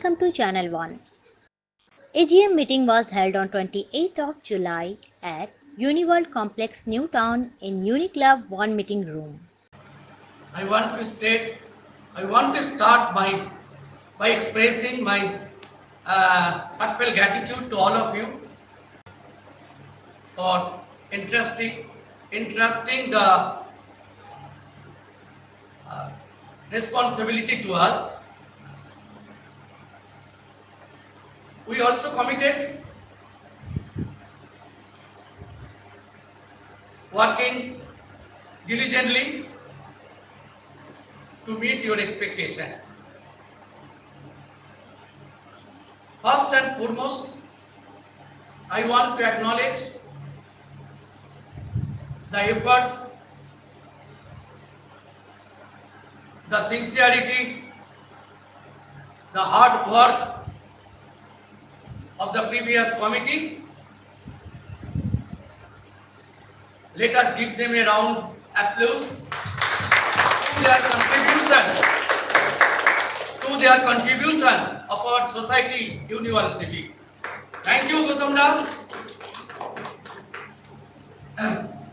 Welcome to Channel 1. AGM meeting was held on 28th of July at Uni World Complex, Newtown in UniClub One meeting room. I want to start by expressing my heartfelt gratitude to all of you for entrusting the responsibility to us. We also committed working diligently to meet your expectation. First and foremost, I want to acknowledge the efforts, the sincerity, the hard work of the previous committee. Let us give them a round of applause to their contribution of our society, university. Thank you, Gautamda.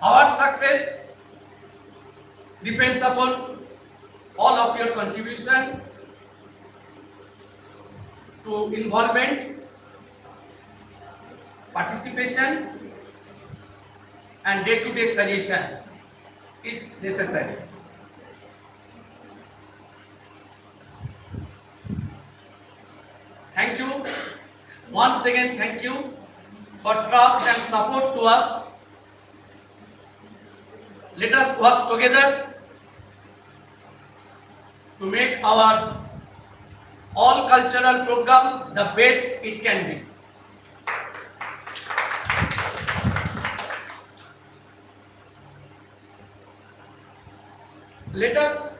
Our success depends upon all of your contribution to involvement, participation, and day-to-day solution is necessary. Thank you. Once again, thank you for trust and support to us. Let us work together to make our all cultural program the best it can be. Let us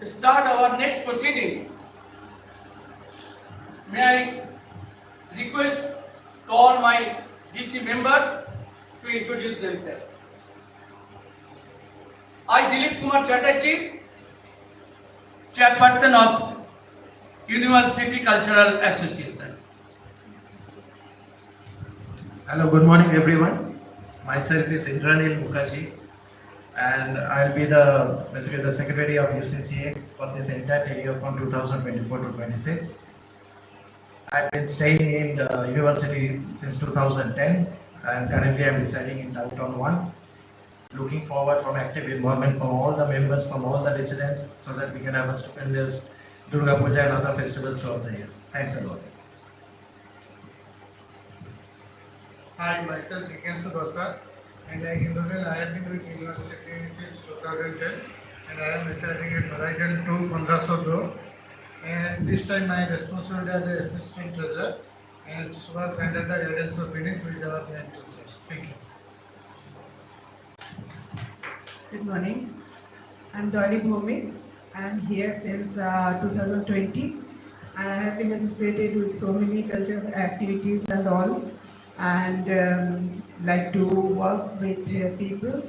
start our next proceedings. May I request to all my GC members to introduce themselves. I, Dilip Kumar Chatterjee, Chairperson of University Cultural Association. Hello, good morning everyone. Myself is Indranil Mukherjee and I'll be basically the Secretary of UCCA for this entire year from 2024 to 26. I've been staying in the university since 2010 and currently I'm residing in Newtown 1. Looking forward from active involvement from all the members, from all the residents, so that we can have a stupendous Durga Puja and other festivals throughout the year. Thanks a lot. Hi, myself Dikenshu Dosa, and like in total I have been with university since 2010 and I am residing at Horizon 2, 1502. And this time my responsibility as the assistant treasurer and work under the guidance of Vinith, who is our main treasurer. Thank you. Good morning. I'm Dolly Bhomik. I'm here since 2020 and I have been associated with so many cultural activities and all, and like to work with people,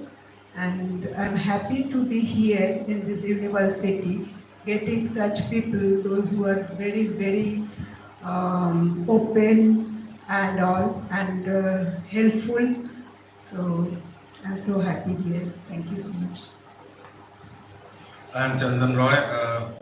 and I'm happy to be here in this university, getting such people, those who are very, very open and all, and helpful. So I'm so happy here. Thank you so much. I am Chandan Roy.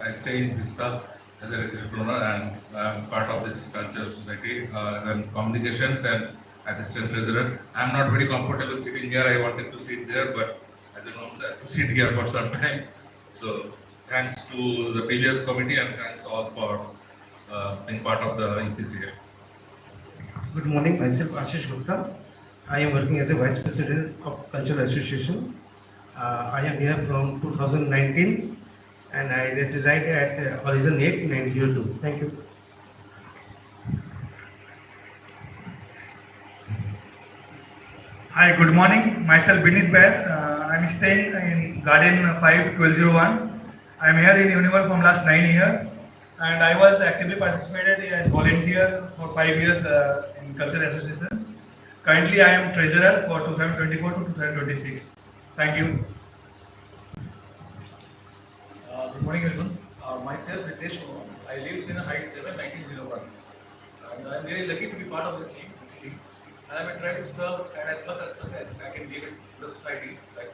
I stay in Vista as a resident owner and I am part of this cultural society as a communications and assistant treasurer. I am not very comfortable sitting here. I wanted to sit there, but as a norm, I have to sit here for some time. So thanks to the previous committee and thanks all for being part of the UCCA. Good morning, myself Ashish Gupta. I am working as a Vice President of Cultural Association. I am here from 2019 and I reside at Horizon 8 902. Thank you. Hi, good morning. Myself Vinith Baid. I'm staying in Garden 5, 1201. I'm here in Uni World from last 9 years and I was actively participated as volunteer for 5 years in Cultural Association. Currently, I am treasurer for 2024 to 2026. Thank you. Good morning, everyone. Myself, Ritesh, I live in Heights 7, 1901. And I'm really lucky to be part of this team. And I will try to serve and as much as I can give it to the society. Like,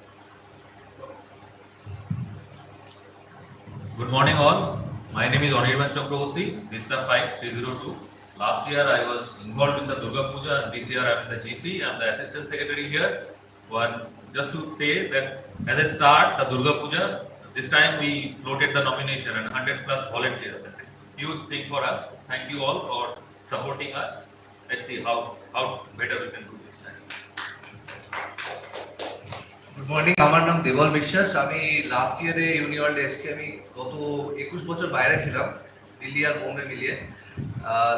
Good morning all. My name is Anirban Chakraborty, Vista 5302. Last year I was involved in the Durga Puja and this year I am the GC. I am the assistant secretary here. One, just to say that as a start, the Durga Puja, this time we floated the nomination and 100 plus volunteers. That's a huge thing for us. Thank you all for supporting us. Let's see how better we can do this time. Good morning, আমার নাম দেবল বিশ্বাস। আমি last ইয়ারে ইউনি ওয়ার্ল্ডে এসেছি। আমি গত 21 বছর বাইরে ছিলাম, দিল্লি আর বোম্বে মিলিয়ে।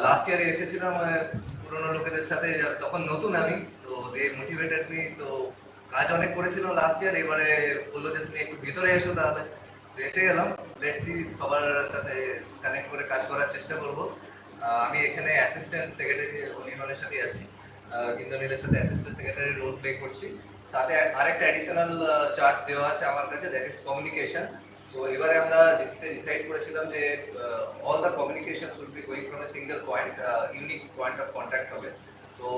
লাস্ট ইয়ারে এসেছিলাম পুরোনো লোকেদের সাথে, তখন নতুন আমি, তো দে মোটিভেটেড মি। তো কাজ অনেক করেছিলাম লাস্ট ইয়ার, এবারে বললো যে তুমি একটু ভিতরে এসো, তাহলে এসে গেলাম। লেটস সি, সবার সাথে কানেক্ট করে কাজ করার চেষ্টা করব। আমি এখানে অ্যাসিস্ট্যান্ট সেক্রেটারি অনির্বাণের সাথে আছি, ইন্দ্রনীলের সাথে অ্যাসিস্ট্যান্ট সেক্রেটারি রোল প্লে করছি। সাথে আরেকটা অ্যাডিশনাল চার্জ দেওয়া আছে আমার কাছে, দ্যাট ইজ কমিউনিকেশন। সো এবারে আমরা জিসিতে ডিসাইড করেছিলাম যে all the communication should be going from a single point, unique point of contact হবে। তো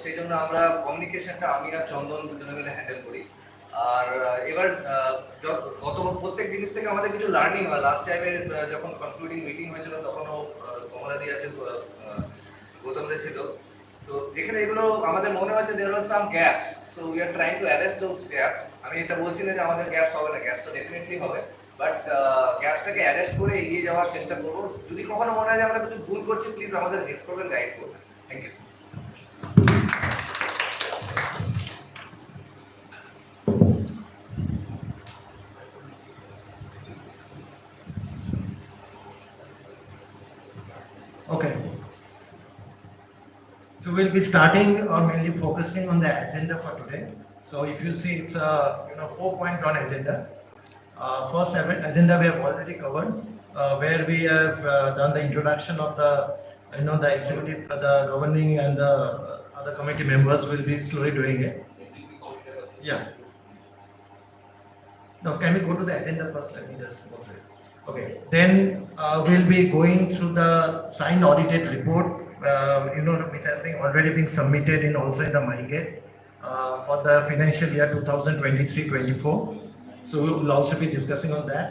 সেই জন্য আমরা কমিউনিকেশনটা আমি আর চন্দন দুজনে মিলে হ্যান্ডেল করি। আর এবার গত প্রত্যেক জিনিস থেকে আমাদের কিছু লার্নিং হয়। লাস্ট টাইমের যখন কনক্লুডিং মিটিং হয়েছিল তখনও কমলাদি আছে, গৌতম দে ছিল। তো যেখানে এগুলো আমাদের মনে হচ্ছে there are some gaps, so we are trying to arrest those gaps. আমি এটা বলছি না যে আমাদের গ্যাপস হবে না, গ্যাপস তো ডেফিনেটলি হবে, বাট গ্যাপসটাকে অ্যারেস্ট করে এগিয়ে যাওয়ার চেষ্টা করবো। যদি কখনো মনে হয় যে আমরা কিছু ভুল করছি, প্লিজ আমাদের হেল্প করবেন, গাইড করবেন। Thank you. Okay. So we'll be starting or mainly focusing on the agenda for today. So if you see, it's a 4-point on agenda. First agenda we have already covered, where we have done the introduction of the the executive, the governing and the other committee members will be slowly doing it. Yeah. No, can we go to the agenda first? Let me just go through it. Okay. Then we'll be going through the signed audited report, which has been already been submitted in also in the MyGate for the financial year 2023-24. So we will also be discussing on that.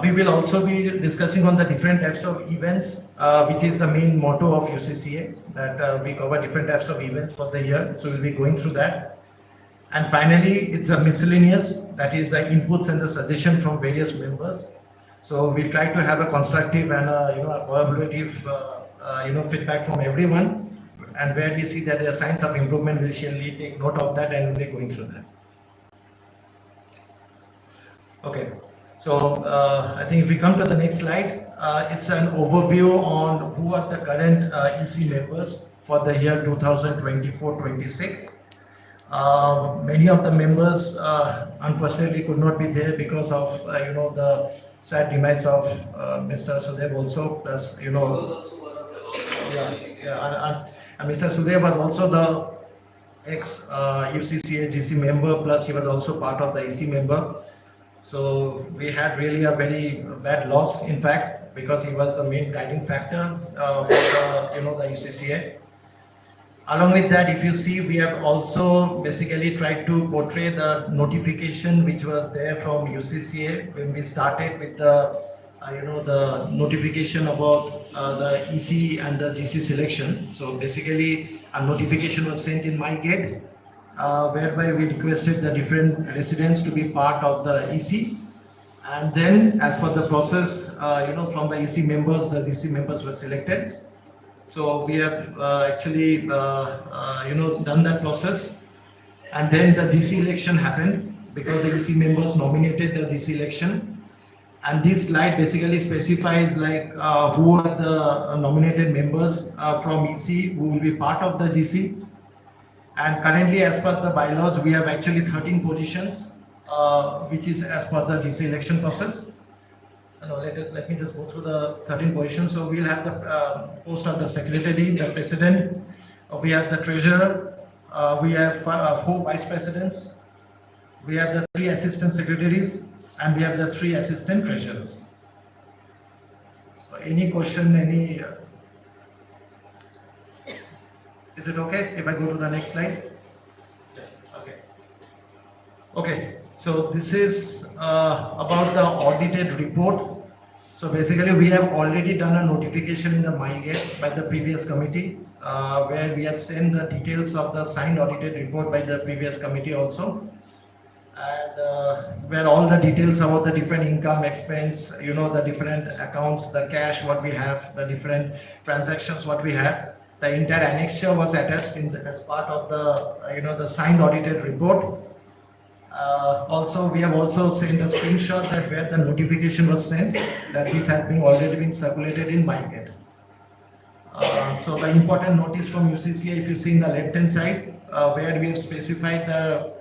We will also be discussing on the different types of events, which is the main motto of UCCA, that we cover different types of events for the year. So we'll be going through that. And finally, it's a miscellaneous, that is the inputs and the suggestion from various members. So we try to have a constructive and a collaborative feedback from everyone. And where we see that there are signs of improvement, we'll surely take note of that and we'll be going through that. Okay. So I think if we come to the next slide, it's an overview on who are the current EC members for the year 2024-26. Many of the members unfortunately could not be there because of the sad demise of Mr. Sudev also, plus and Mr. Sudev was also the ex UCCA GC member, plus he was also part of the EC member. So we had really a very bad loss, in fact, because he was the main guiding factor for the UCCA. Along with that, if you see, we have also basically tried to portray the notification which was there from UCCA when we started with the the notification about the EC and the GC selection. So basically, a notification was sent in MyGate, whereby we requested the different residents to be part of the EC. And then, as for the process, from the EC members, the GC members were selected. So we have actually, done that process. And then the GC election happened because the EC members nominated the GC election. And this slide basically specifies like who are the nominated members from EC who will be part of the GC. And currently, as per the bylaws, we have actually 13 positions, which is as per the GC election process. No, let me just go through the 13 positions. So we'll have the post of the secretary, the president, we have the treasurer, we have 4 vice presidents, we have the 3 assistant secretaries, and we have the 3 assistant treasurers. So any question, is it okay if I go to the next slide? Yeah, okay. Okay, so this is about the audited report. So basically we have already done a notification in the MyGate by the previous committee where we had sent the details of the signed audited report by the previous committee also. And where all the details about the different income, expense, the different accounts, the cash, what we have, the different transactions, what we have. The entire annexure was attached as part of the, the signed audited report. Also, we have also sent a screenshot that where the notification was sent that this had been already been circulated in MyGate. So the important notice from UCCA, if you see in the left-hand side, where we have specified the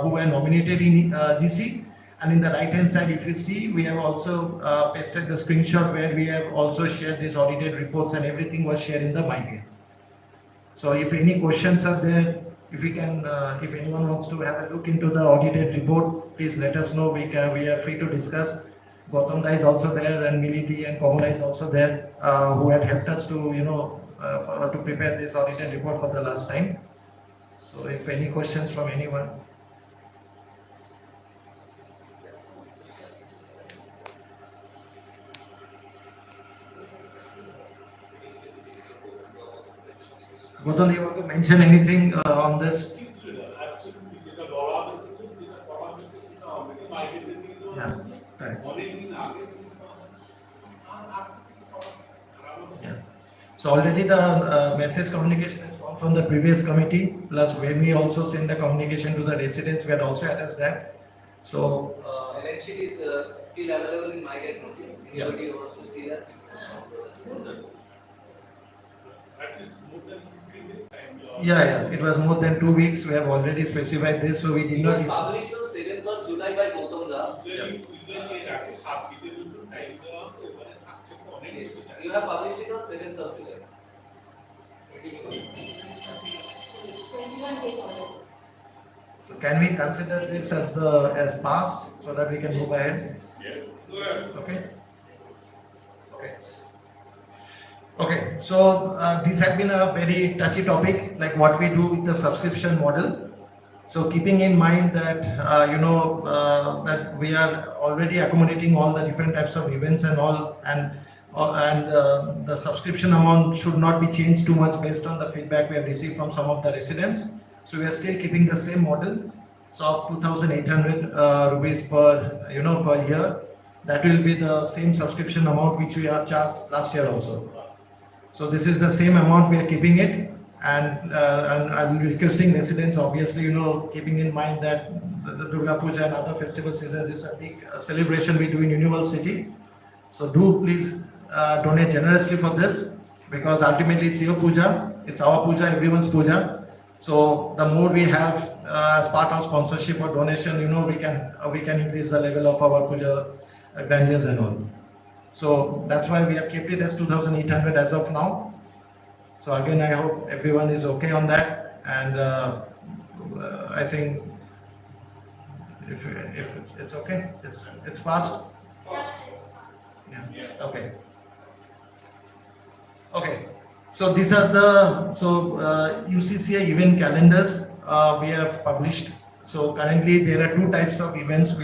who were nominated in GC, and in the right-hand side, if you see, we have also pasted the screenshot where we have also shared these audited reports and everything was shared in the MyGate. So if any questions are there, if we can, if anyone wants to have a look into the audited report, please let us know. We are free to discuss. Gautam is also there, and Militi and Kamala is also there, who had helped us to, to prepare this audited report for the last time. So if any questions from anyone. Gautam, do you want to mention anything on this? Yeah, right. Yeah. So already the message communication has come from the previous committee, plus when we also send the communication to the residents, we had also attached that. So Elect sheet is still available in MyGate notice. Anybody wants to see that? yeah, it was more than 2 weeks. We have already specified this, so we did not. It was published on 7th of July by Gautam Da. Yes. You have published it on 7th of July. 21 days already. So can we consider this as passed so that we can move ahead? Yes. Okay. Okay. Okay. So this had been a very touchy topic, like what we do with the subscription model. So keeping in mind that that we are already accommodating all the different types of events and all, and the subscription amount should not be changed too much based on the feedback we have received from some of the residents. So we are still keeping the same model, so of 2,800 rupees per per year. That will be the same subscription amount which we have charged last year also. So this is the same amount we are keeping it, and I'm requesting residents, obviously, keeping in mind that the Durga Puja and other festival seasons is a big celebration we do in Uni World City. So do please donate generously for this, because ultimately it's your puja, it's our puja, everyone's puja. So the more we have as part of sponsorship or donation, we can increase the level of our puja grandeurs and all. So that's why we have kept it as 2,800 as of now. So again, I hope everyone is okay on that, and I think if it's okay, it's passed. Yeah. Okay. Okay. So these are the UCCA event calendars we have published. So currently there are two types of events.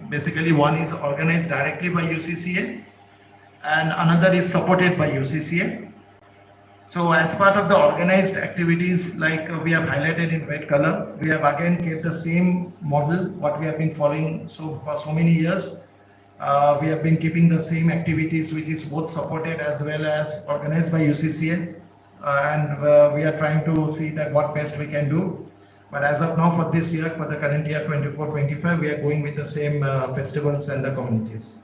Basically one is organized directly by UCCA, and another is supported by UCCA. So as part of the organized activities, like we have highlighted in red color, we have again kept the same model what we have been following for so many years. We have been keeping the same activities, which is both supported as well as organized by UCCA, and we are trying to see that what best we can do. But as of now, for this year, for the current year 24-25, we are going with the same festivals and the communities.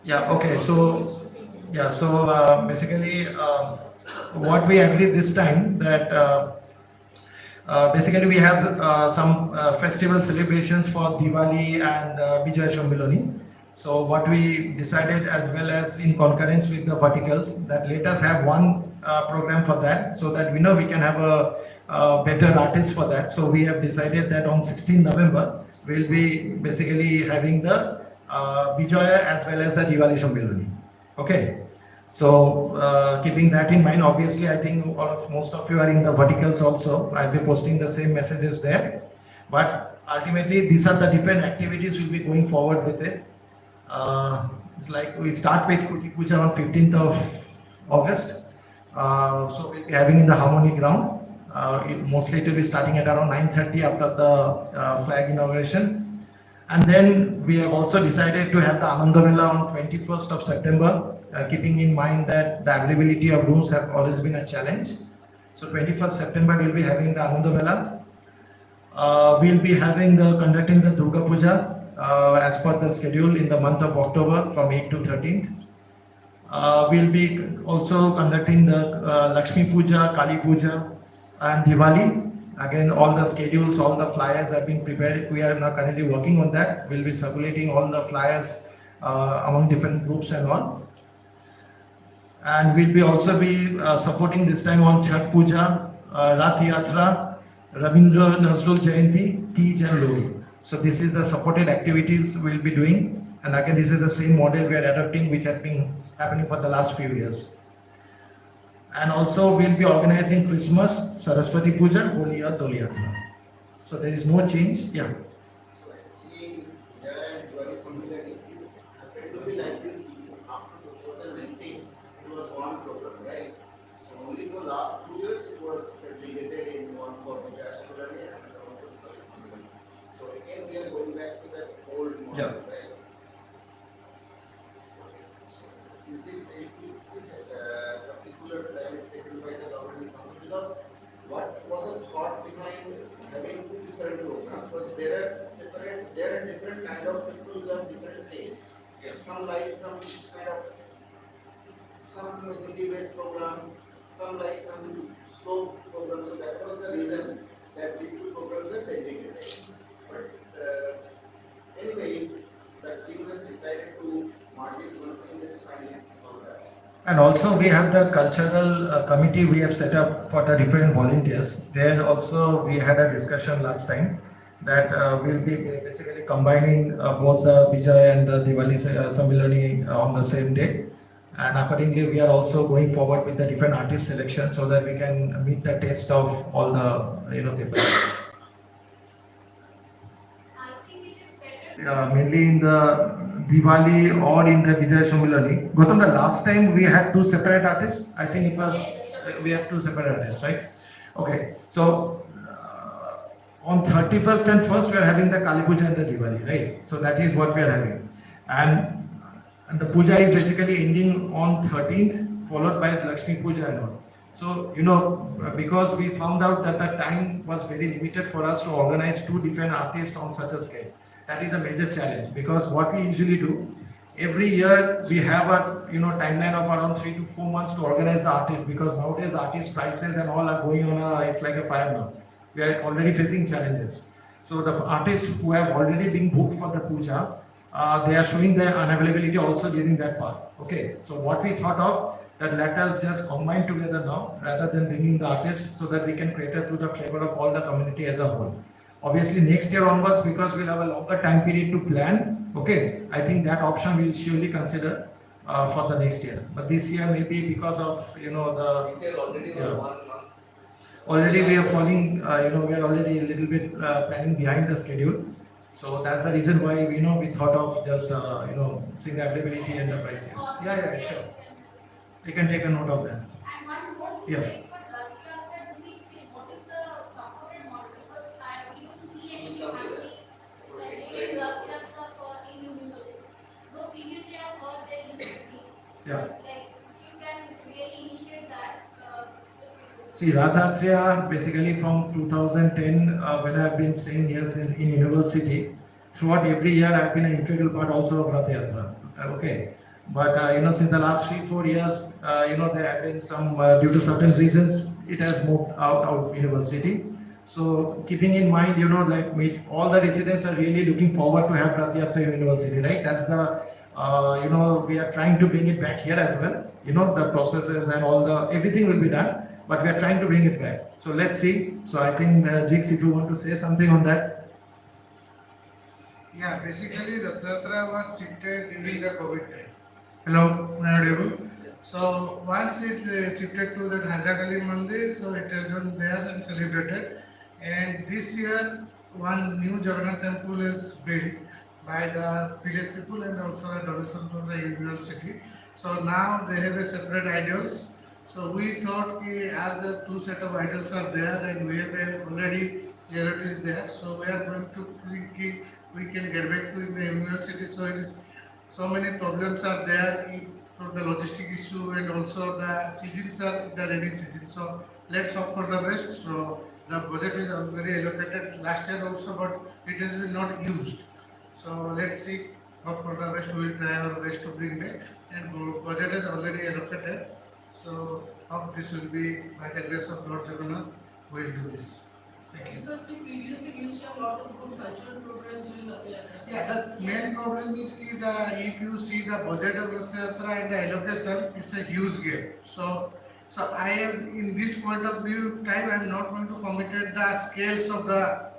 Yeah. Okay. So basically, what we agreed this time that. Basically, we have some festival celebrations for Diwali and Bijay Shambhiloni. So what we decided, as well as in concurrence with the verticals, that let us have one program for that, so that we can have a better artist for that. So we have decided that on 16 November, we'll be basically having the Bijoya as well as the Diwali Sammilani. Okay. So keeping that in mind, obviously I think most of you are in the verticals also. I'll be posting the same messages there. But ultimately these are the different activities we'll be going forward with it. It's like we start with Kuti Puja on 15th of August. So we'll be having in the Harmony ground. Mostly it will be starting at around 9:30 after the flag inauguration. And then we have also decided to have the Ananda Mela on 21st of September, keeping in mind that the availability of rooms have always been a challenge. So 21st September we'll be having the Ananda Mela. We'll be conducting the Durga Puja as per the schedule in the month of October from 8th to 13th. We'll be also conducting the Lakshmi Puja, Kali Puja and Diwali. Again, all the schedules, all the flyers have been prepared. We are now currently working on that. We'll be circulating all the flyers among different groups and all. And we'll be also be supporting this time on Chhat Puja, Rath Yatra, Rabindra Nazrul Jayanti, Teej and Lodi. So this is the supported activities we'll be doing. And again, this is the same model we are adopting, which has been happening for the last few years. And also we'll be organizing Christmas, Saraswati Puja, Holi or Doli Yatra. So there is no change. Yeah. So actually this Diwali Sammilani is happened to be like this before. After 2019, it was one program, right? So only for last 2 years it was segregated in one for Puja Sammilani and another one for Diwali Sammilani. So again we are going back to that old model, right? Okay. So is it if this particular plan is taken by the governing council, because what was the thought behind having two different programs? Because there are different kind of people who have different tastes. Some like some kind of some Hindi-based program, some like some slow program. So that was the reason that these two programs were segregated. But anyway, if the team has decided to mark it once in its findings on that. And also we have the cultural committee we have set up for the different volunteers. There also we had a discussion last time that we'll be basically combining both the Vijay and the Diwali Sammilani on the same day. And accordingly we are also going forward with the different artist selection so that we can meet the taste of all the people. Mainly in the Diwali or in the Vijay Sammilani. Gautam, the last time we had two separate artists. I think it was we have two separate artists, right? Okay. So on 31st and 1st we are having the Kali Puja and the Diwali, right? So that is what we are having, and the puja is basically ending on 13th, followed by Lakshmi Puja and all. So because we found out that the time was very limited for us to organize two different artists on such a scale. That is a major challenge, because what we usually do, every year we have a timeline of around 3 to 4 months to organize the artists, because nowadays artist prices and all are going on it's like a fire now. We are already facing challenges. So the artists who have already been booked for the puja, they are showing their unavailability also during that part. Okay, so what we thought of, that let us just combine together now rather than bringing the artists, so that we can cater to the flavor of all the community as a whole. Obviously next year onwards, because we'll have a longer time period to plan, okay, I think that option we'll surely consider for the next year. But this year maybe because of This year already 1 month. Already we are falling, we are already a little bit planning behind the schedule. So that's the reason why we thought of just seeing the availability and the pricing. Yeah, sure. You can take a note of that. And one more Yeah. thing, for Rath Yatra, do we still, what is the supported model? Because we don't see anything happening like Rath Yatra for in university. Though previously I've heard there used to be. Yeah. But like if you can really initiate that. See, Rath Yatra basically from 2010, when I have been staying here in university, throughout every year I have been an integral part also of Rath Yatra. Okay. But since the last 3-4 years, there have been some due to certain reasons, it has moved out of university. So keeping in mind, all the residents are really looking forward to have Rath Yatra in university, right? That's the we are trying to bring it back here as well. The processes and everything will be done, but we are trying to bring it back. So let's see. So I think Jigs, if you want to say something on that. Yeah, basically Rath Yatra was shifted during the COVID time. Hello, am I audible? So once it shifted to that Hajakali Mandir, so it has been there and celebrated. And this year, one new Jagannath temple is built by the village people and also a donation from the university. So now they have a separate idols. So we thought as the two set of idols are there and we have already charities there, so we are going to think we can get back to the university. So it is so many problems are there for the logistic issue and also the seasons are the rainy season. So let's hope for the best. So the budget is already allocated last year also, but it has been not used. So let's see. Hope for the best. We will try our best to bring back. And budget is already allocated. So hope this will be by the grace of Lord Jagannath. We will do this. Thank you. Because you previously used to have a lot of good cultural programs during Rath Yatra. Yeah, the main problem is if you see the budget of Rath Yatra and the allocation, it's a huge gap. So I am in this point of view time, I am not going to commit the scales of the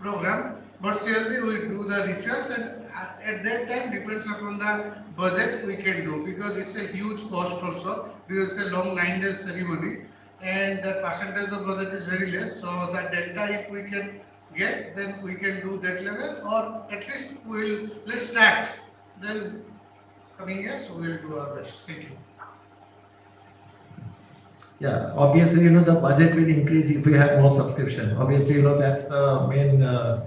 program, but surely we do the rituals and at that time depends upon the budget we can do, because it's a huge cost also, because it's a long 9 days ceremony and the percentage of budget is very less. So the delta if we can get, then we can do that level, or at least let's start, then coming years we will do our best. Thank you. Yeah, obviously, the budget will increase if we have more subscription. Obviously, that's the main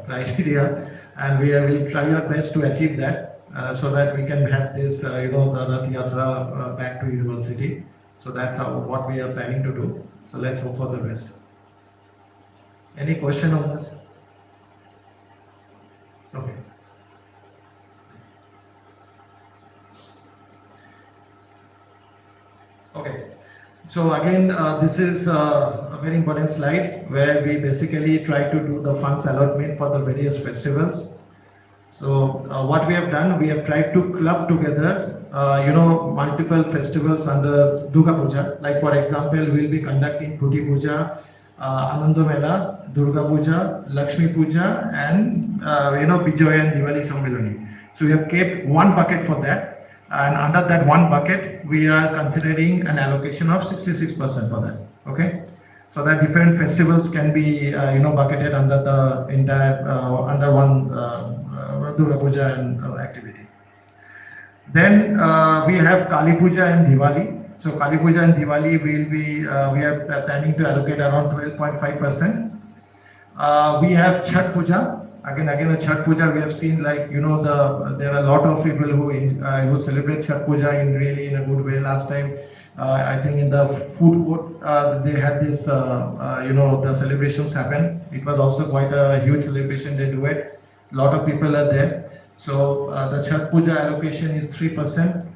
criteria, and we will try our best to achieve that so that we can have this, the Rath Yatra back to university. So that's what we are planning to do. So let's hope for the best. Any question on this? Okay. Okay. So again, this is a very important slide where we basically try to do the funds allotment for the various festivals. So what we have done, we have tried to club together, multiple festivals under Durga Puja. Like for example, we will be conducting Puti Puja, Ananda Mela, Durga Puja, Lakshmi Puja, and Bijoy and Diwali Sammilani. So we have kept one bucket for that. And under that one bucket, we are considering an allocation of 66% for that. Okay, so that different festivals can be bucketed under the entire under one Durga Puja and activity. Then we have Kali Puja and Diwali. So Kali Puja and Diwali will be we are planning to allocate around 12.5%. We have Chhat Puja. Again, a Chhat Puja, we have seen there are a lot of people who celebrate Chhat Puja in a good way. Last time, I think in the food court, they had this, the celebrations happen. It was also quite a huge celebration. They do it. A lot of people are there. So the Chhat Puja allocation is 3%.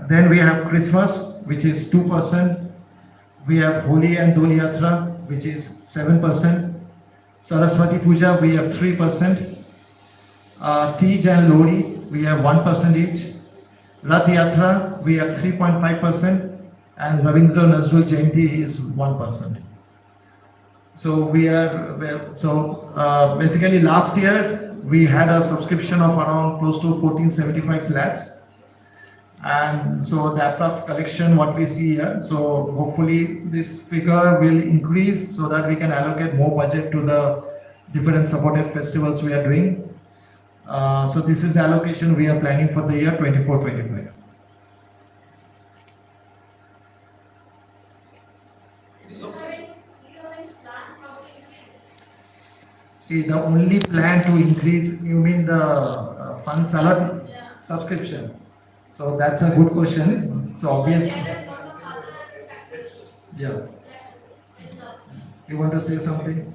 Then we have Christmas, which is 2%. We have Holi and Dol Yatra, which is 7%. Saraswati Puja, we have 3%. Tej and Lodi, we have 1% each. Rath Yatra, we have 3.5%. And Ravindra Nazrul Jayanti is 1%. So basically last year, we had a subscription of around close to 1475 lakhs. And so the approx collection, what we see here, so hopefully this figure will increase so that we can allocate more budget to the different supported festivals we are doing. So this is the allocation we are planning for the year 24-25. See, the only plan to increase, you mean the funds allotment subscription? So that's a good question. So obviously, yeah. You want to say something?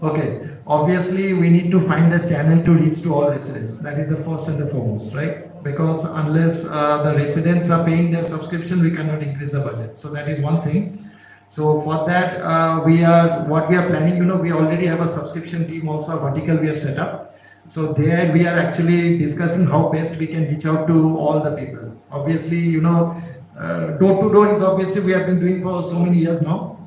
Okay. Obviously, we need to find a channel to reach to all residents. That is the first and the foremost, right? Because unless the residents are paying their subscription, we cannot increase the budget. So that is one thing. So for that, what we are planning, we already have a subscription team, also a vertical we have set up. So there we are actually discussing how best we can reach out to all the people. Obviously, door to door is obviously we have been doing for so many years now.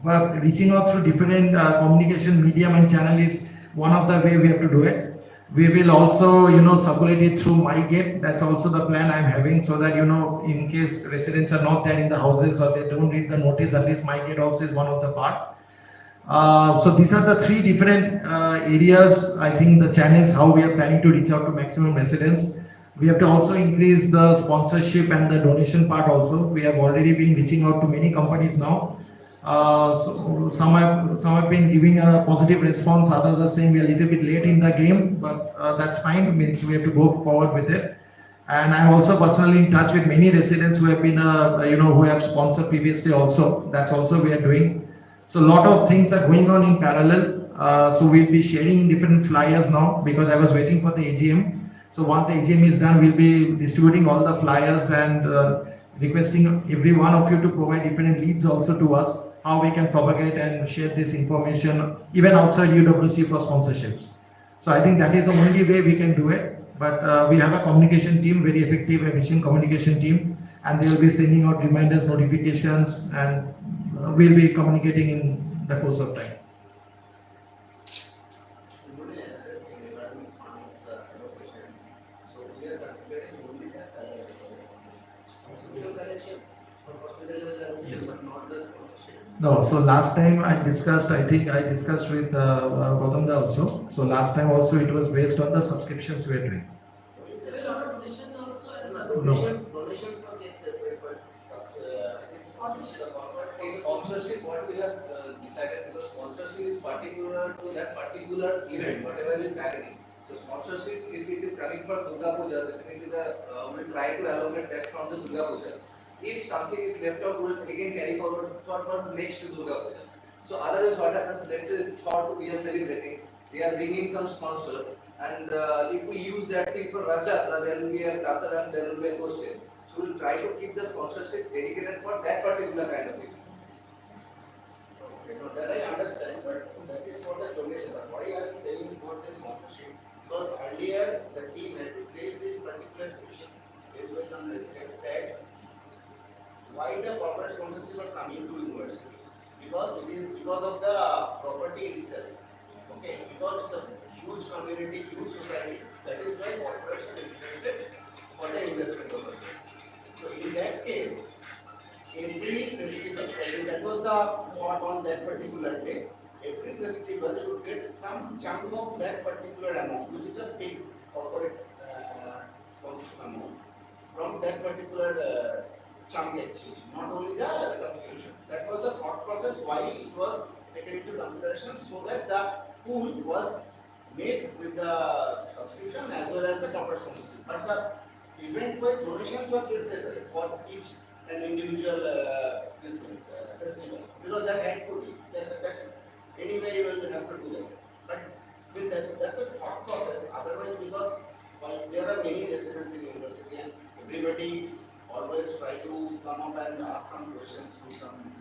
But reaching out through different communication medium and channel is one of the way we have to do it. We will also, circulate it through my gate. That's also the plan I'm having, so that, in case residents are not there in the houses or they don't read the notice, at least my gate also is one of the part. So these are the three different areas, I think, the channels how we are planning to reach out to maximum residents. We have to also increase the sponsorship and the donation part also. We have already been reaching out to many companies now. So some have been giving a positive response. Others are saying we are a little bit late in the game, but that's fine. Means we have to go forward with it. And I'm also personally in touch with many residents who have been, who have sponsored previously also. That's also we are doing. So a lot of things are going on in parallel. So we'll be sharing different flyers now because I was waiting for the AGM. So once the AGM is done, we'll be distributing all the flyers and requesting every one of you to provide different leads also to us, how we can propagate and share this information even outside UWC for sponsorships. So I think that is the only way we can do it. But we have a communication team, very effective, efficient communication team, and they will be sending out reminders, notifications, and we'll be communicating in the course of time. No, so last time I discussed, I think I discussed with Gautamda also. So last time also it was based on the subscriptions we are doing. There were a lot of donations also and Donations for get separate, but sponsorship. Sponsorship, what we have decided, because sponsorship is particular to that particular event, whatever is happening. So sponsorship, if it is coming for Durga Puja, definitely we will try to allocate that from the Durga Puja. If something is left out, we will again carry forward for next Durga Puja. So otherwise what happens, let's say thought we are celebrating, they are bringing some sponsor, and if we use that thing for Rath Yatra, there will be a Dasaran, there will be a question. So we will try to keep the sponsorship dedicated for that particular kind of thing. That I understand, but that is for the donation. But why I am saying about the sponsorship? Because earlier the team had to face this particular question faced by some residents that why the corporate sponsorship are coming to university? Because it is because of the property itself. Okay, because it's a huge community, huge society. That is why corporation invested for the investment property. So in that case, every festival, that was the thought on that particular day, every festival should get some chunk of that particular amount, which is a big corporate sponsorship amount, from that particular chunk actually, not only the subscription. That was the thought process why it was taken into consideration, so that the pool was made with the subscription as well as the corporate sponsorship. But the event-wise donations were kept separate for each an individual festival, because that had to be that anyway you will have to do that. But with that, that's a thought process. Otherwise, because there are many residents in university and everybody always try to come up and ask some questions to some,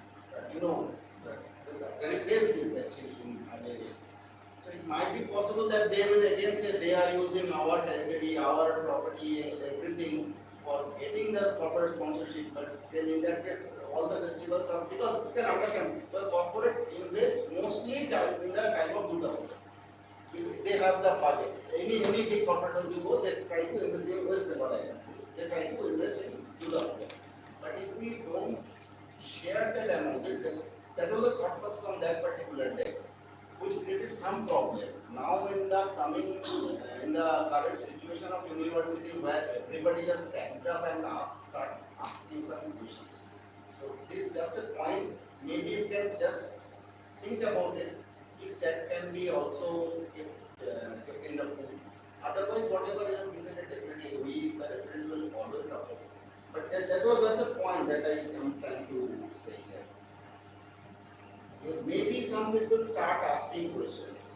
they face this actually in other areas. So it might be possible that they will again say they are using our territory, our property and everything for getting the proper sponsorship, but then in that case, all the festivals are, because you can understand, the corporate invest mostly in the time of Durga Puja. They have the budget. Any big corporate will go, they try to invest the money. They try to invest in Durga Puja. But if we don't share that amount, that was a thought process on that particular day, which created some problem. Now in the current situation of university where everybody just stands up and start asking some questions. So this is just a point, maybe you can just think about it, if that can be also kept in the pool. Otherwise, whatever you have decided, definitely we, the residents, will always support. But that was just a point that I am trying to say here. Because maybe some people start asking questions.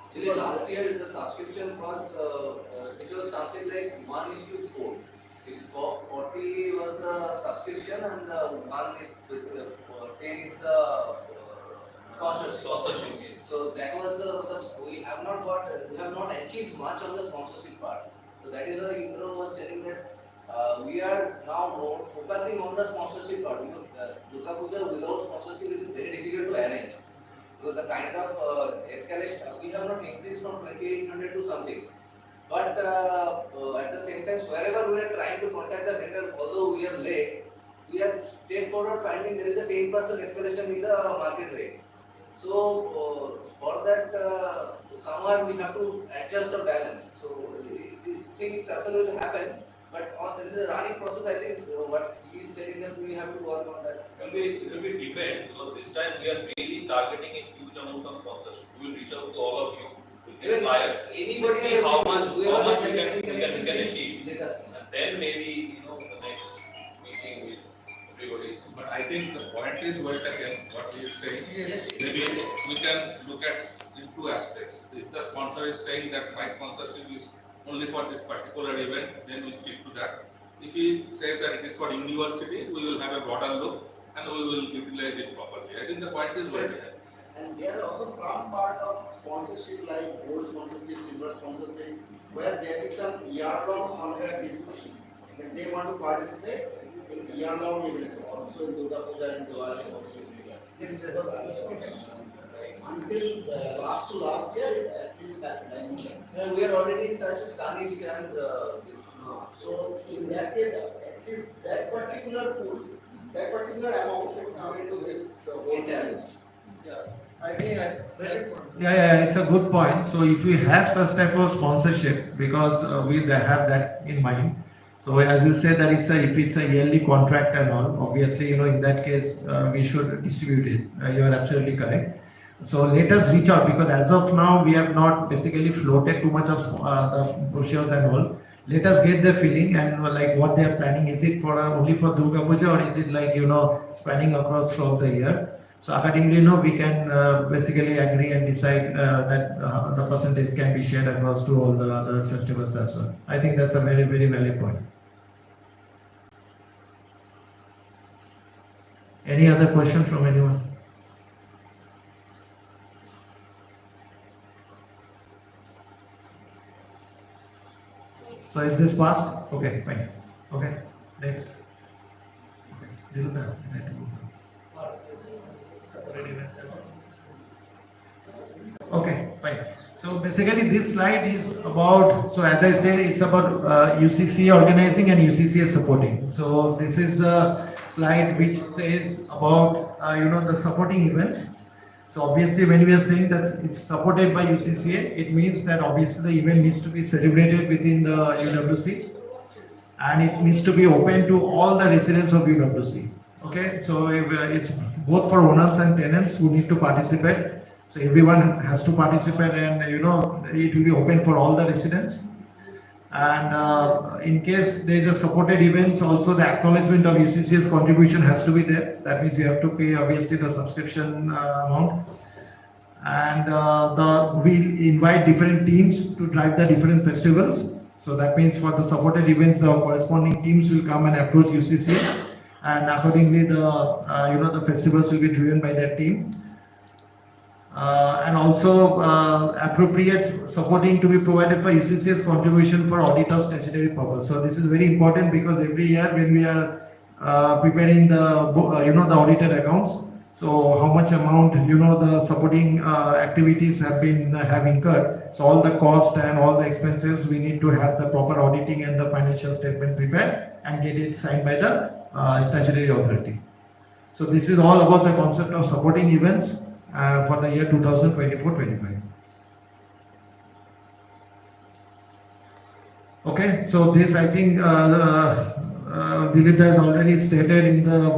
Actually, last year the subscription was it was something like 1:4. If 40 was the subscription and 1 is basically 10 is the sponsorship. So that was we have not achieved much on the sponsorship part. So that is why Indra was telling that we are now more focusing on the sponsorship part, because Durga Puja without sponsorship it is very difficult to arrange. Because the kind of escalation, we have not increased from 2800 to something. But at the same time, wherever we are trying to contact the vendor, although we are late, we are straightforward finding there is a 10% escalation in the market rates. So for that, somewhere we have to adjust the balance. So this thing doesn't will happen, but on the running process, I think what he is telling them, we have to work on that. It will be different because this time we are really targeting a huge amount of sponsorship. We will reach out to all of you. Anybody see how much we can can achieve. And then maybe the next meeting with everybody. But I think the point is well taken, what he is saying. Yes. Maybe we can look at in two aspects. If the sponsor is saying that my sponsorship is only for this particular event, then we stick to that. If he says that it is for university, we will have a broader look and we will utilize it properly. I think the point is well taken. And there are also some part of sponsorship like gold sponsorship, silver sponsorship, where there is some year-long contract discussion. And they want to participate in year-long events, also in Durga Puja and Diwali. Until last year, at least that We are already in touch with Danish and this. So in that case, at least that particular pool, that particular amount should come into this whole. I think Yeah, it's a good point. So if we have such type of sponsorship, because we have that in mind. So as you say that if it's a yearly contract and all, obviously in that case we should distribute it. You are absolutely correct. So let us reach out, because as of now we have not basically floated too much of the brochures and all. Let us get the feeling and like what they are planning. Is it for only for Durga Puja, or is it like spanning across throughout the year? So accordingly, we can basically agree and decide that the percentage can be shared across to all the other festivals as well. I think that's a very, very valid point. Any other question from anyone? So is this passed? Okay, fine. Okay, next. Okay. Okay, fine. So basically this slide is about, so as I said, it's about UCCA organizing and UCCA supporting. So this is a slide which says about, the supporting events. So obviously when we are saying that it's supported by UCCA, it means that obviously the event needs to be celebrated within the UWC and it needs to be open to all the residents of UWC. Okay, so it's both for owners and tenants who need to participate. So everyone has to participate, and it will be open for all the residents. And in case there is a supported events, also the acknowledgement of UCCA's contribution has to be there. That means you have to pay obviously the subscription amount. And we invite different teams to drive the different festivals. So that means for the supported events, the corresponding teams will come and approach UCCA. And accordingly, the festivals will be driven by that team. And also appropriate supporting to be provided for UCCA's contribution for audit of statutory purpose. So this is very important, because every year when we are preparing the the audited accounts, so how much amount the supporting activities have incurred. So all the cost and all the expenses, we need to have the proper auditing and the financial statement prepared and get it signed by the statutory authority. So this is all about the concept of supporting events for the year 2024-25. Okay, so this I think Dilip has already stated in the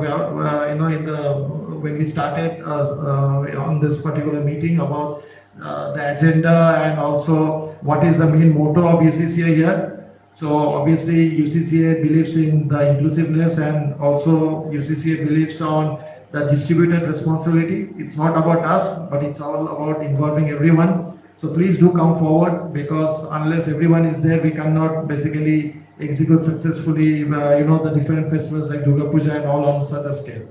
when we started on this particular meeting about the agenda and also what is the main motto of UCCA here. So obviously UCCA believes in the inclusiveness, and also UCCA believes on the distributed responsibility. It's not about us, but it's all about involving everyone. So please do come forward, because unless everyone is there, we cannot basically execute successfully, the different festivals like Durga Puja and all on such a scale.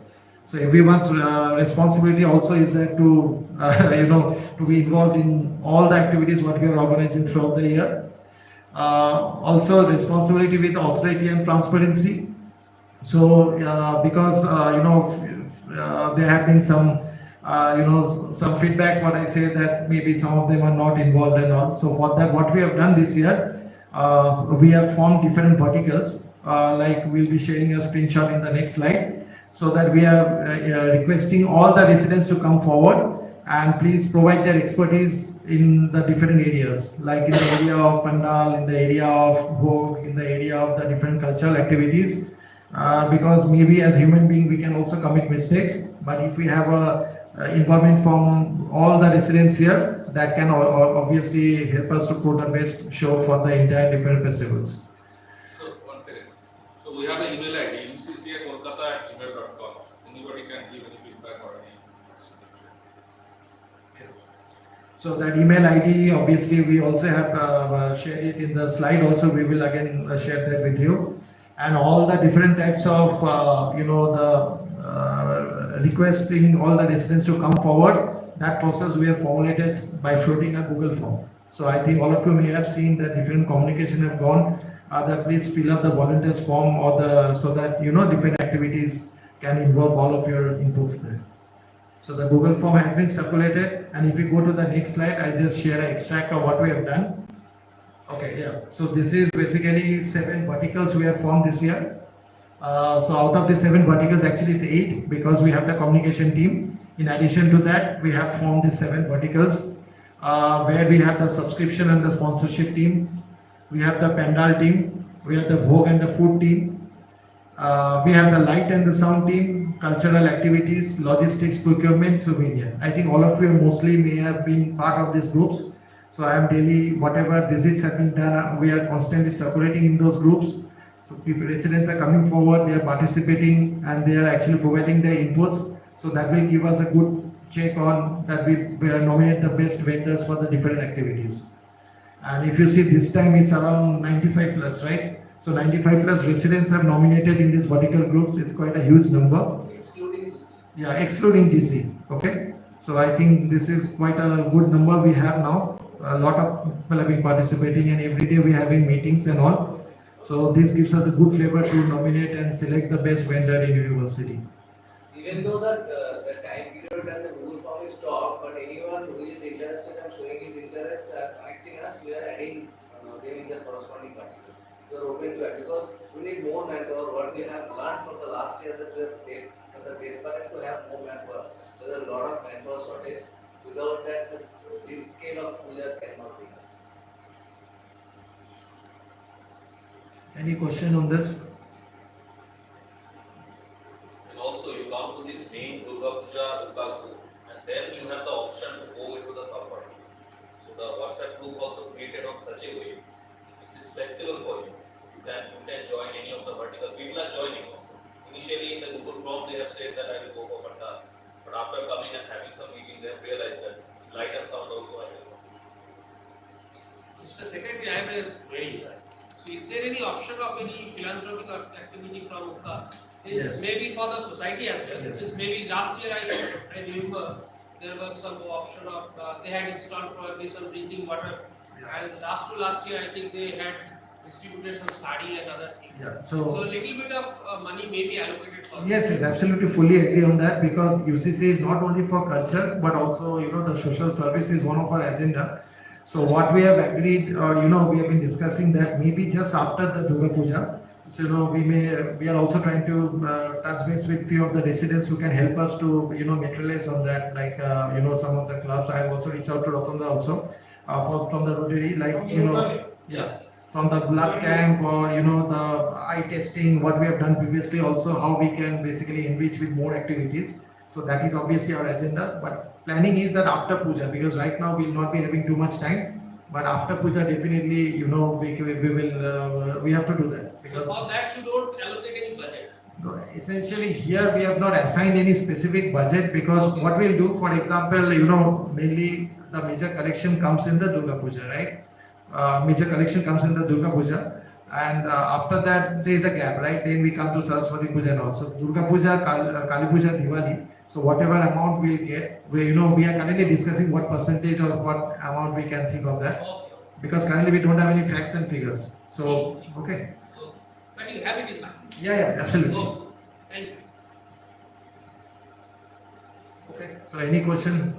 So everyone's responsibility also is there to, to be involved in all the activities what we are organizing throughout the year. Also responsibility with authority and transparency. So because there have been some some feedbacks what I say that maybe some of them are not involved and all. So for that, what we have done this year, we have formed different verticals. Like we'll be sharing a screenshot in the next slide, so that we are requesting all the residents to come forward and please provide their expertise in the different areas, like in the area of pandal, in the area of bhog, in the area of the different cultural activities. Because maybe as human being we can also commit mistakes, but if we have a involvement from all the residents here, that can obviously help us to put the best show for the entire different festivals. So, one second. So, we have an email ID, uccakolkata@gmail.com. Anybody can give any feedback or any. So that email ID, obviously we also have shared it in the slide also, we will again share that with you. And all the different types of, requesting all the residents to come forward, that process we have formulated by floating a Google form. So I think all of you may have seen that different communication have gone, that please fill up the volunteers form so that, different activities can involve all of your inputs there. So the Google form has been circulated, and if we go to the next slide, I just share an extract of what we have done. Okay, yeah. So this is basically 7 verticals we have formed this year. So out of the 7 verticals, actually it's 8 because we have the communication team. In addition to that, we have formed the 7 verticals where we have the subscription and the sponsorship team. We have the pandal team. We have the Bhog and the food team. We have the light and the sound team, cultural activities, logistics, procurement, so media. I think all of you mostly may have been part of these groups. So I am daily, whatever visits have been done, we are constantly circulating in those groups. So people, residents are coming forward, they are participating, and they are actually providing their inputs. So that will give us a good check on that we nominate the best vendors for the different activities. And if you see this time it's around 95 plus, right? So 95 plus residents have nominated in these vertical groups. It's quite a huge number. Excluding GC. Yeah, excluding GC. Okay. So I think this is quite a good number we have now. A lot of people have been participating, and every day we are having meetings and all. So this gives us a good flavor to nominate and select the best vendor in university. Even though that the time period and the Google form is stopped, but anyone who is interested and showing his interest connecting us, we are adding them in the corresponding particles. We are open to it because we need more manpower. What we have learned from the last year that we are desperate to have more manpower. There is a lot of manpower shortage. Without that, this scale of puja cannot be done. Any question on this? And also you come to this main Durga Puja, and then you have the option to go into the sub-party. So the WhatsApp group also created on such a way which is flexible for you. You can join any of the vertical. People are joining also. Initially in the Google form they have said that I will go for Pandal, but after coming and having some meeting they have realized that light and sound also I will go. Mr. Secretary, I have a query. So is there any option of any philanthropic activity from UCA? Yes. Maybe for the society as well. Yes. Because maybe last year I remember there was some option of they had installed probably some drinking water, and last year I think they had distributed some sari and other things. Yeah. So a little bit of money may be allocated for Yes, yes, absolutely, fully agree on that, because UCC is not only for culture but also the social service is one of our agenda. So what we have agreed, we have been discussing that maybe just after the Durga Puja. So we are also trying to touch base with few of the residents who can help us to materialize on that, like some of the clubs. I have also reached out to Rotunda also from the Rotary, like yes, from the blood camp or the eye testing, what we have done previously, also how we can basically enrich with more activities. So that is obviously our agenda, but planning is that after Puja, because right now we will not be having too much time. But after Puja, definitely, we have to do that. So for that you don't allocate any budget? No, essentially here we have not assigned any specific budget, because what we'll do, for example, mainly the major collection comes in the Durga Puja, right? Major collection comes in the Durga Puja, and after that there is a gap, right? Then we come to Saraswati Puja and also Durga Puja, Kali Puja, Diwali. So whatever amount we'll get, we are currently discussing what percentage or what amount we can think of that, because currently we don't have any facts and figures. So okay. But you have it in mind? Yeah, absolutely. Thank you. Okay. So any question?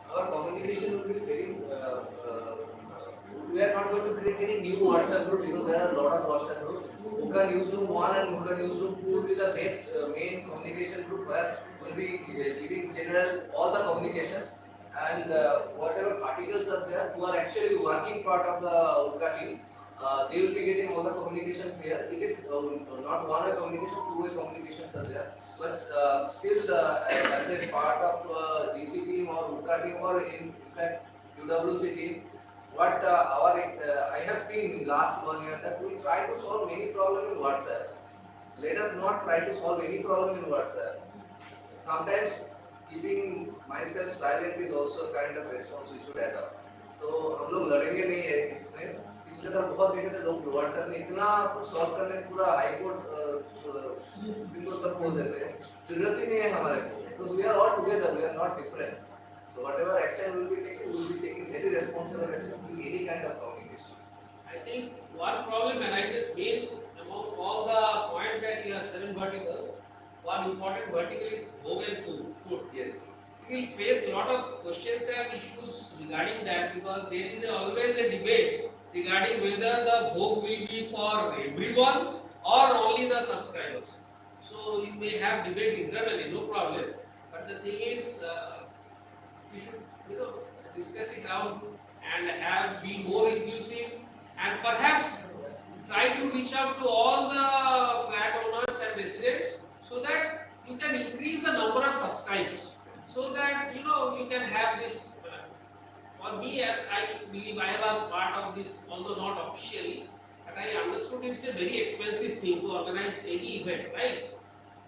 Our communication will be very. We are not going to create any new WhatsApp group because there are a lot of WhatsApp groups. Muka Newsroom 1 and Muka Newsroom 2 will be the best main communication group where we will be giving general all the communications and whatever articles are there who are actually working part of the Muka team. They will be getting all the communications here. It is not one-way communication, two-way communications are there. But still, as a part of GC team or Muka team or in fact UWC team, what I have seen in last 1 year that we try to solve many problems in WhatsApp. Let us not try to solve any problem in WhatsApp. Sometimes keeping myself silent is also kind of response we should adopt. तो हम लोग लड़ेंगे नहीं है इसमें. पिछले साल बहुत देखे थे लोग WhatsApp में इतना कुछ सॉल्व करने पूरा हाई कोर्ट सुप्रीम कोर्ट सब बोल देते हैं. जरूरत ही नहीं है हमारे को. Because we are all together, we are not different. So whatever action will be taken, we will be taking very responsible action in any kind of communications. I think one problem arises main among all the points that we have 7 verticals. One important vertical is home and food. Yes. We will face a lot of questions and issues regarding that because there is always a debate regarding whether the bhog will be for everyone or only the subscribers. So you may have debate internally, no problem. But the thing is, we should discuss it out and be more inclusive and perhaps try to reach out to all the flat owners and residents so that you can increase the number of subscribers so that you can have this. For me, as I believe I was part of this, although not officially, but I understood it's a very expensive thing to organize any event, right?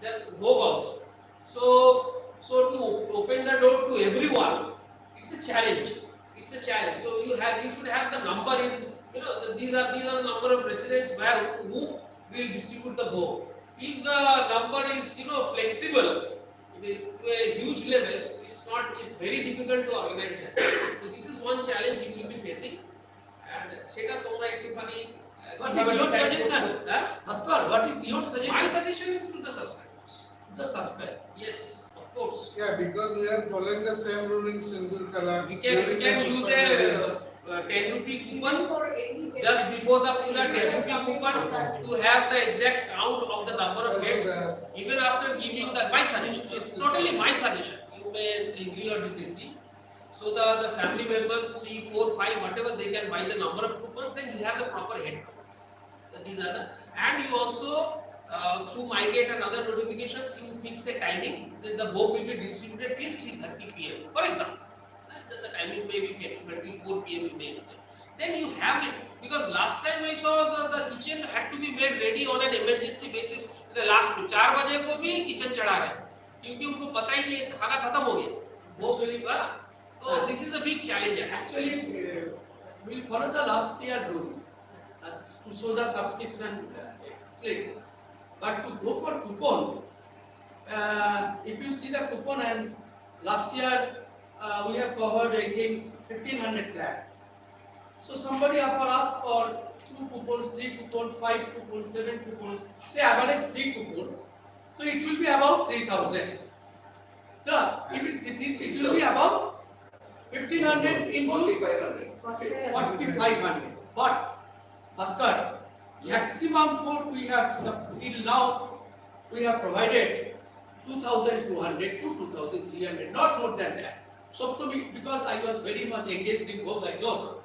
Just go also. So to open the door to everyone, it's a challenge. It's a challenge. So you should have the number in. These are the number of residents where who will distribute the bhog. If the number is flexible to a huge level, it's very difficult to organize that. So this is one challenge you will be facing. And Shekha, tomra ekটু funny. What is your suggestion? Bhaskar, what is your suggestion? My suggestion is to the subscribers. The subscribers. Yes, of course. Yeah, because we are following the same rule in Sindur Kala. We can use a 10 rupee coupon just before the puja, 10 rupee coupon to have the exact count of the number of heads. Even after giving my suggestion, it's totally my suggestion. You may agree or disagree. So the family members 3, 4, 5, whatever they can buy the number of coupons, then you have the proper head count. So these are and you also through MyGate and other notifications, you fix a timing that the bhog will be distributed till 3:30 p.m. For example, the timing may be flexible till 4 p.m. you may extend. Then you have it because last time I saw the kitchen had to be made ready on an emergency basis. The last 4 बजे को भी kitchen चढ़ा रहे क्योंकि उनको पता ही नहीं खाना खत्म हो गया. So this is a big challenge. Actually, we will follow the last year rule to show the subscription slip. But to go for coupon, if you see the coupon and last year we have covered I think 1500 flats. So somebody offer us for 2 coupons, 3 coupons, 5 coupons, 7 coupons, say average 3 coupons. So it will be about 3000. So it will be about 1500 into 4500. But Bhaskar, maximum food we have till now we have provided 2200 to 2300, not more than that. So to me, because I was very much engaged in bhog, I know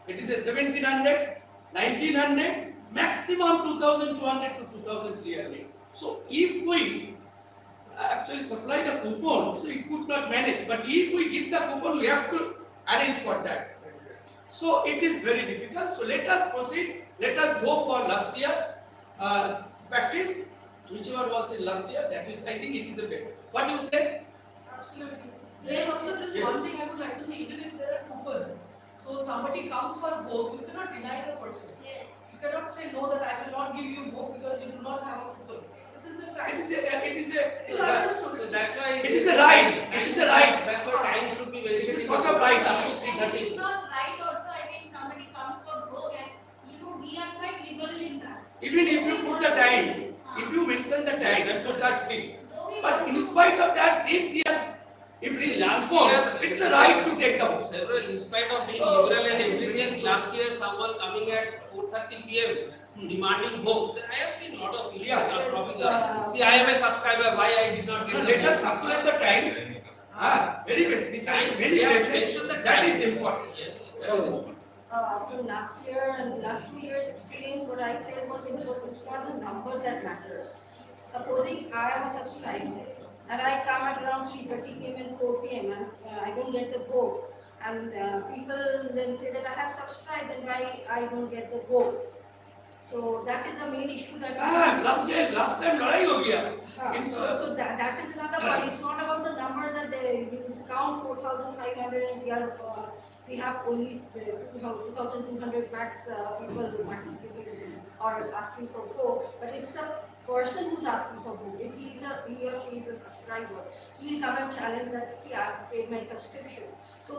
it is a 1700, 1900, maximum 2200 to 2300. So if we actually supply the coupon, so we could not manage. But if we give the coupon, we have to arrange for that. So it is very difficult. So let us proceed. Let us go for last year practice, whichever was in last year. That is, I think it is the best. What do you say? Absolutely. There is also just one thing I would like to say. Even if there are coupons, so somebody comes for both, you cannot deny the person. Yes. You cannot say no that I will not give you both because you do not have a coupon. This is the fact. It is a So that's why it is a right. It is a right. That's why time should be very. It is sort of right. Up to And it is 3:30. not right also. I mean, somebody comes for both and we are quite liberal in that. Even if you put the time, if you mention the time, in spite of that, since he has, if See, it's last coupon, year, it's the right to take the vote. several, in spite of being liberal and everything, last year someone coming at 4:30 p.m. demanding vote. I have seen a lot of issues cropping up. See, I am a subscriber. Why I did not get the Let us vote? calculate the time. Very basic time, very Yes, basic. mention the That time. is important. Yes, That is important. From last year and last 2 years experience, what I felt was it's not the number that matters. Supposing I am a subscriber and I come at around 3:30 p.m. and 4 p.m. and I don't get the vote, and people then say that I have subscribed and why I don't get the vote. So that is the main issue that last time लड़ाई हो गया. So that is another part. It's not about the numbers that you count 4,500 and we have only 2,200 max people participating or asking for vote, but it's the person who's asking for vote. If he or she is a subscriber, he will come and challenge that, see, I've paid my subscription. So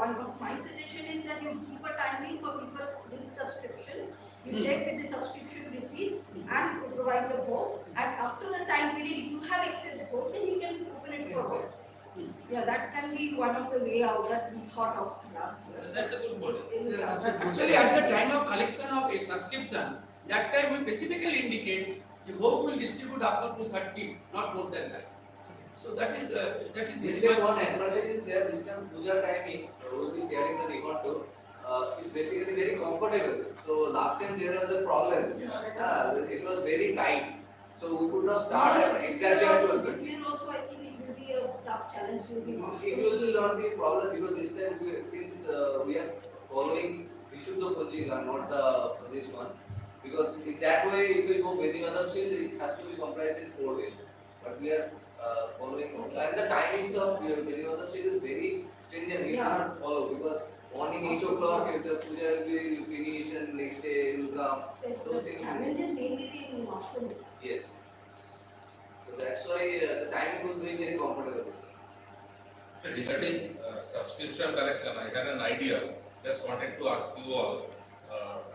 one of my suggestion is that you keep a timing for people with subscription. You check with the subscription receipts and provide the vote. And after a time period, if you have excess vote, then you can open it for vote. Yeah, that can be one of the way out that we thought of last year. That's a good point. Actually, at the time of collection of a subscription, that time we specifically indicate the vote will distribute up to 230, not more than that. So that is This time one advantage is there. This time puja timing, we will be sharing the record too. Is basically very comfortable. So last time there was a problem. It was very tight. So we could not start exactly at 12:30. This year also, I think it will be a tough challenge to be more. It will not be a problem because this time since we are following Vishuddha Panchika, not this one. Because in that way, if we go Vedi Madhavshil, it has to be comprised in 4 days. But we are following, and the timings of Vedi Madhavshil is very stringent. You cannot follow because morning 8 o'clock, if the puja will be finished and next day it will come. Those The things. challenge is mainly in Ashton. Yes. So that's why the timing will be very comfortable. So regarding subscription collection, I had an idea. Just wanted to ask you all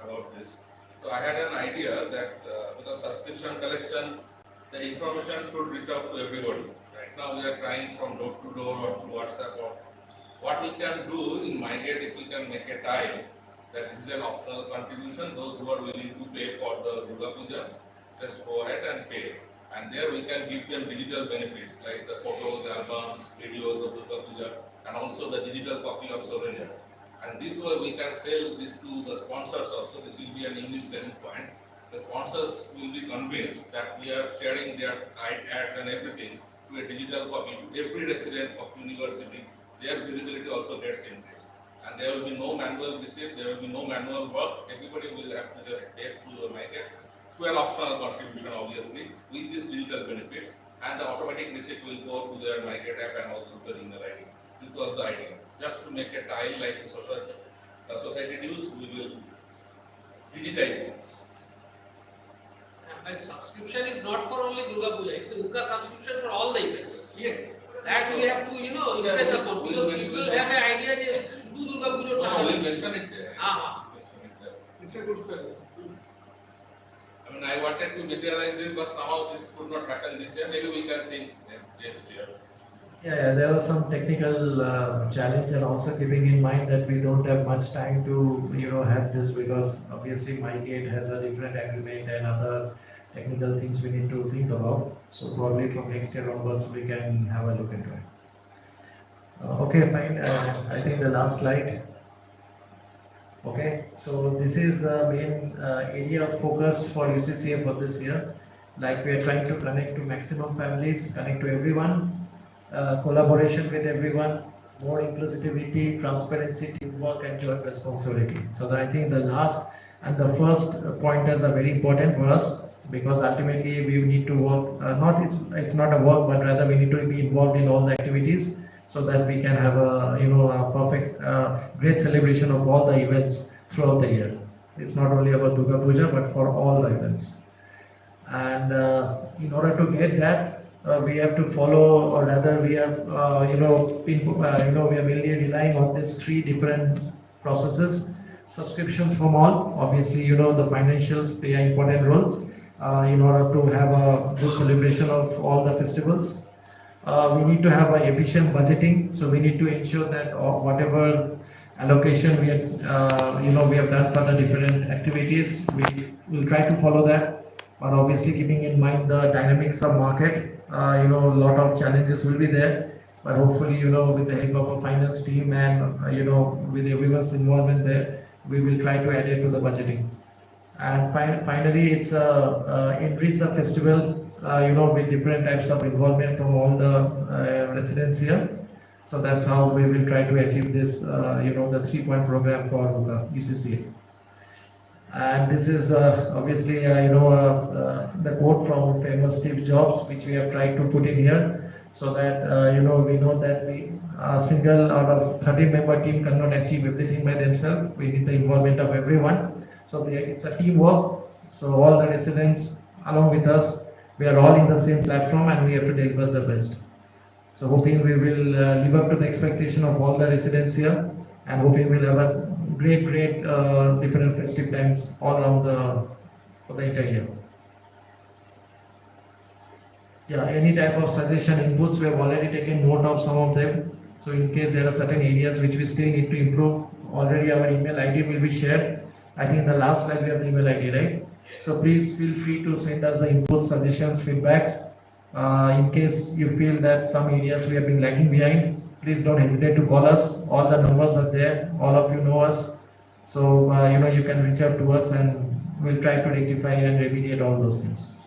about this. So I had an idea that because subscription collection, the information should reach out to everybody. Right now we are trying from door to door or through WhatsApp. Or what we can do in MyGate, if we can make a tile that this is an optional contribution. Those who are willing to pay for the Durga Puja, just go ahead and pay. And there we can give them digital benefits like the photos, albums, videos of Durga Puja, and also the digital copy of souvenir. And this way we can sell this to the sponsors also. This will be an unique selling point. The sponsors will be convinced that we are sharing their ads and everything to a digital copy to every resident of university. Their visibility also gets increased. And there will be no manual receipt, there will be no manual work. Everybody will have to just pay through the market, through an optional contribution obviously, with these digital benefits. And the automatic receipt will go to their MyGate app and also the email ID. This was the idea. Just to make a tile like the society dues, we will digitize this. And subscription is not for only Durga Puja, it's a Ukka subscription for all the events. Yes. That we have to, impress upon because people have an idea that do Durga Puja. No, we'll mention it there. It's a good service. I mean, I wanted to materialize this, but somehow this could not happen this year. Maybe we can think next year. Yeah, there was some technical challenge, and also keeping in mind that we don't have much time to have this, because obviously MyGate has a different agreement and other technical things we need to think about. So probably from next year onwards we can have a look into it. Okay, fine. I think the last slide. Okay, so this is the main area of focus for UCCA for this year. Like, we are trying to connect to maximum families, connect to everyone. Collaboration with everyone, more inclusivity, transparency, teamwork, and joint responsibility. So that I think the last and the first pointers are very important for us, because ultimately we need to work. It's not a work, but rather we need to be involved in all the activities so that we can have a perfect, great celebration of all the events throughout the year. It's not only about Durga Puja, but for all the events. And in order to get that, we have to follow, or rather we have, we are mainly relying on these 3 different processes. Subscriptions from all, obviously, the financials play an important role. in order to have a good celebration of all the festivals. We need to have a efficient budgeting, so we need to ensure that whatever allocation we have, we have done for the different activities, we will try to follow that. But obviously, keeping in mind the dynamics of market, a lot of challenges will be there. But hopefully, with the help of a finance team and with everyone's involvement there, we will try to add it to the budgeting. And finally, it's enrich the festival, with different types of involvement from all the residents here. So that's how we will try to achieve this, the 3-point program for UCCA. And this is obviously, the quote from famous Steve Jobs, which we have tried to put in here, so that we know that a single out of 30-member team cannot achieve everything by themselves. We need the involvement of everyone. So it's a teamwork. So all the residents along with us, we are all in the same platform, and we have to deliver the best. So hoping we will live up to the expectation of all the residents here, and hoping we'll have a great different festive times all around for the entire year. Yeah, any type of suggestion, inputs, we have already taken note of some of them. So in case there are certain areas which we still need to improve, already our email ID will be shared. I think in the last slide we have the email ID, right? So please feel free to send us the inputs, suggestions, feedbacks. In case you feel that some areas we have been lagging behind, please don't hesitate to call us. All the numbers are there. All of you know us. So, you can reach out to us, and we'll try to rectify and remediate all those things.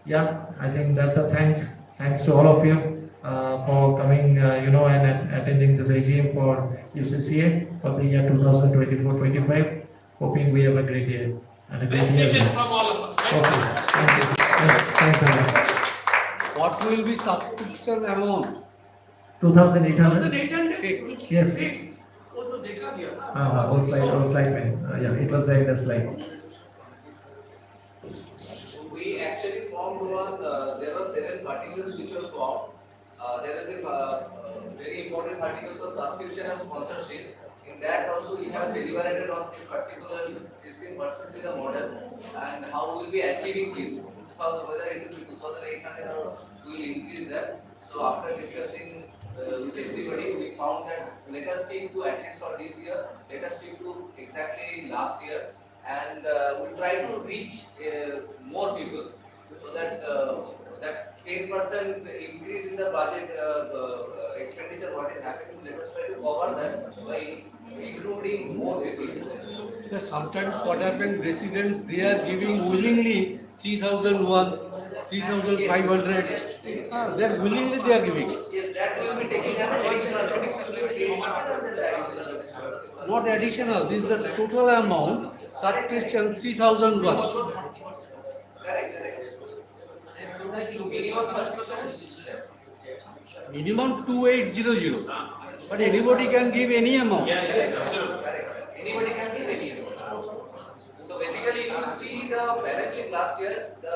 Yeah, I think that's a thanks. Thanks to all of you for coming, and attending this AGM for UCCA for the year 2024-25. Hoping we have a great year and a great Best year. wishes from all of us. Okay, thank you. Thanks, Anand. What will be subscription amount? 2,800? 2,800? Yes. वो तो देखा दिया ना। वो slide में, yeah, it was there in the slide. We actually formed one, there were 7 particles which were formed. There is a very important particle for subscription and sponsorship. In that also we have deliberated on this particular 16% is the model, and how we will be achieving this. Whether it will be 2,800 or we will increase that. So after discussing with everybody, we found that let us stick to, at least for this year, let us stick to exactly last year, and we try to reach more people, so that that 10% increase in the budget expenditure what is happening, let us try to cover that by including more people. Sometimes what happens, residents, they are giving willingly 3,001, 3,500. They are willingly they are giving. Yes, that will be taken as additional. Not additional. This is the total amount. Subscription 3,001. Correct. Minimum subscription is Minimum 2,800. But anybody can give any amount. Yes, correct. Anybody can give any amount. So basically, if you see the balance sheet last year, the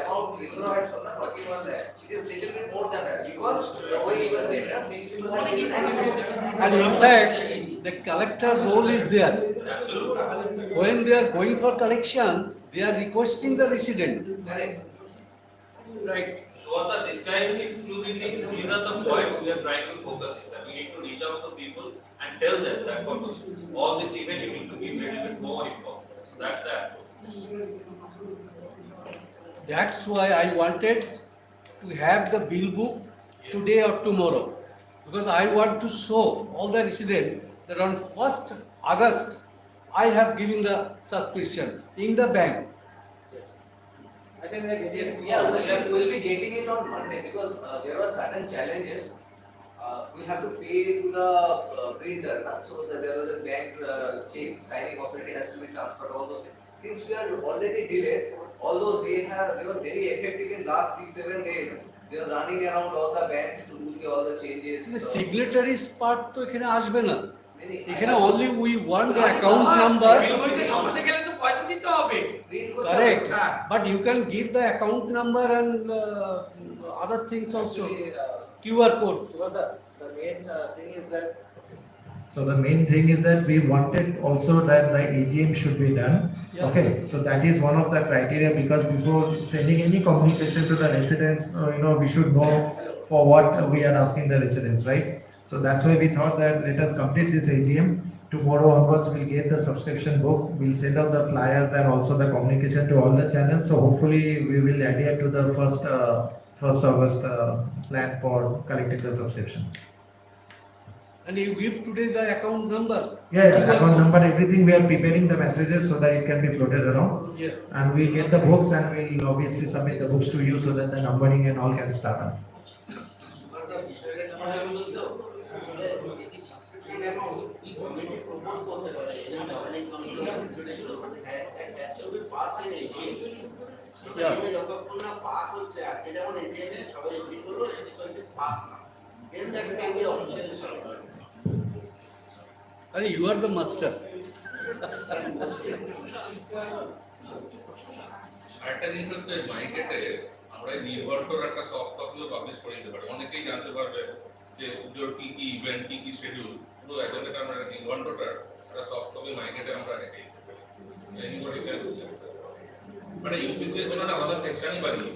amount had 41 lakh. It is little bit more than that, because the way it was said, people had given. And in fact, the collector role is there. When they are going for collection, they are requesting the resident. Correct. Right. So Arthur, this time exclusively, these are the points we are trying to focus on. That we need to reach out to people and tell them that for all this event you need to be a little bit more impossible. So that's that. That's why I wanted to have the bill book today or tomorrow, because I want to show all the residents that on 1st August I have given the subscription in the bank. I think we are getting it. Yeah, we will be getting it on Monday, because there were certain challenges. We have to pay to the printer, so that there was a bank check, signing authority has to be transferred, all those things. Since we are already delayed, although they were very effective in last 6-7 days, they are running around all the banks to do all the changes. The signatories part to এখানে আসবে না। এখানে only we want the account number. Correct. But you can give the account number and other things also. QR code. So, sir, the main thing is that So the main thing is that we wanted also that the AGM should be done. Yeah. Okay, so that is one of the criteria, because before sending any communication to the residents, we should know for what we are asking the residents, right? So that's why we thought that let us complete this AGM. Tomorrow onwards, we'll get the subscription book. We'll send out the flyers and also the communication to all the channels. So hopefully, we will adhere to the first August plan for collecting the subscription. And you give today the account number. Yeah, account number, everything. We are preparing the messages so that it can be floated around. Yeah. And we'll get the books and we'll obviously submit the books to you so that the numbering and all can start. Then that can be officially certified. And you are the master. আরেকটা জিনিস হচ্ছে মার্কেটে আমরা নির্ভরটোর একটা soft কপিও publish করে দিতে পারি, অনেকেই জানতে পারবে যে পুজোর কি কি ইভেন্ট কি কি শিডিউল, পুরো এজেন্ডাটা আমরা নির্ভরটোটার একটা সফট কপি মার্কেটে আমরা রেখে এনিবডি ক্যান ইউজ ইট, মানে ইউসিসি এর জন্য একটা আলাদা সেকশনই বানিয়ে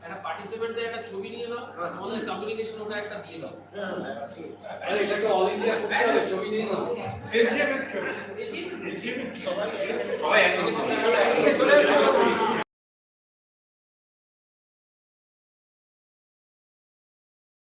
একটা পার্টিসিপেন্টদের একটা ছবি নিয়ে নাও, আমাদের কমিউনিকেশন ওটা একটা দিয়ে দাও। আরে এটাকে অল ইন্ডিয়া করতে হবে, ছবি নিয়ে নাও। এজিএম এর ছবি, সবাই একদিকে চলে আসবে।